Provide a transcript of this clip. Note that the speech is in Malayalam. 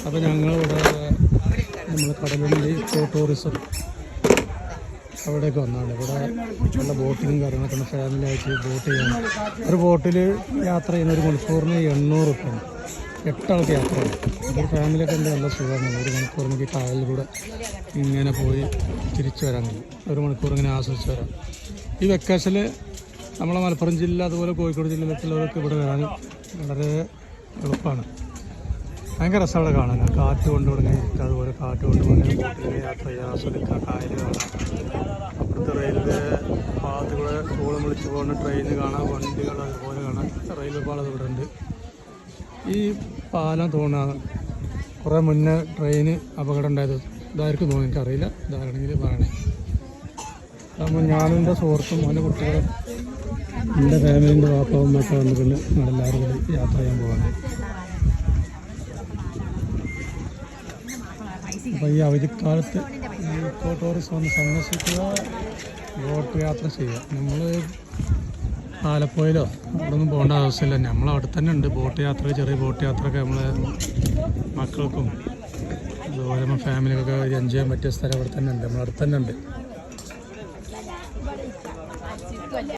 അപ്പോൾ ഞങ്ങളിവിടെ നമ്മൾ കടലുണ്ടി ഇക്കോ ടൂറിസം അവിടെയൊക്കെ വന്നതാണ്. ഇവിടെ നല്ല ബോട്ടിങ്ങും കാര്യങ്ങളൊക്കെ ഉണ്ട്. ഫാമിലി ആയിട്ട് ബോട്ട് ചെയ്യണം. ഒരു ബോട്ടിൽ യാത്ര ചെയ്യുന്ന 1 മണിക്കൂറിന് 800 റുപ്യാണ്. 8 ആൾക്ക് യാത്രയാണ്. ഒരു ഫാമിലിയൊക്കെ ഉണ്ട്. നല്ല സുഖമാണ്. 1 മണിക്കൂറിന് കായലിലൂടെ ഇങ്ങനെ പോയി തിരിച്ചു വരാൻ കഴിയും. 1 മണിക്കൂർ ഇങ്ങനെ ആസ്വദിച്ച് വരാം. ഈ വെക്കേഷനിൽ നമ്മളെ മലപ്പുറം ജില്ല അതുപോലെ കോഴിക്കോട് ജില്ലയിലൊക്കെയുള്ളവർക്ക് ഇവിടെ വരാൻ വളരെ എളുപ്പമാണ്. ഭയങ്കര രസമാണ് അവിടെ കാണാൻ. കാറ്റ് കൊണ്ടുവിടുന്ന ഇരിക്കുക, അതുപോലെ കാറ്റ് കൊണ്ടുപോകുന്ന ബോട്ടിൽ യാത്ര ചെയ്യുക, ആസ്വദിക്കുക, കായൽ കാണാം. അപ്പുറത്തെ റെയിൽവേ പാതകളെ തോളം വിളിച്ച് പോകുന്ന ട്രെയിന് കാണാം, വണ്ടികൾ അതുപോലെ കാണാം. റെയിൽവേ പാളം ഇവിടെ ഉണ്ട്. ഈ പാലം തോന്നാണ് കുറേ മുന്നേ ട്രെയിന് അപകടം ഉണ്ടായത്. ഇതായിരിക്കും തോന്നുന്നു, എനിക്കറിയില്ല. ഇതാണെങ്കിൽ പറയണേ. അപ്പോൾ ഞാനും എൻ്റെ സുഹൃത്തും എൻ്റെ കുട്ടികളും എൻ്റെ ഫാമിലിൻ്റെ വാപ്പാവും ഒക്കെ വന്നിട്ടുണ്ട്. നമ്മളെല്ലാവരും കൂടി യാത്ര ചെയ്യാൻ പോവാണ്. അപ്പോൾ ഈ അവധിക്കാലത്ത് ഈ ഇക്കോ ടൂറിസം ഒന്ന് സന്ദർശിക്കുക, ബോട്ട് യാത്ര ചെയ്യുക. നമ്മൾ ആലപ്പുഴയിലോ അവിടെ ഒന്നും പോകേണ്ട ആവശ്യമില്ല. നമ്മളവിടെ തന്നെ ഉണ്ട് ബോട്ട് യാത്ര, ചെറിയ ബോട്ട് യാത്രയൊക്കെ നമ്മളെ മക്കൾക്കും അതുപോലെ നമ്മൾ ഫാമിലിക്കൊക്കെ എൻജോയ് ചെയ്യാൻ പറ്റിയ സ്ഥലം അവിടെ തന്നെ ഉണ്ട്. നമ്മളടുത്ത് തന്നെ ഉണ്ട്.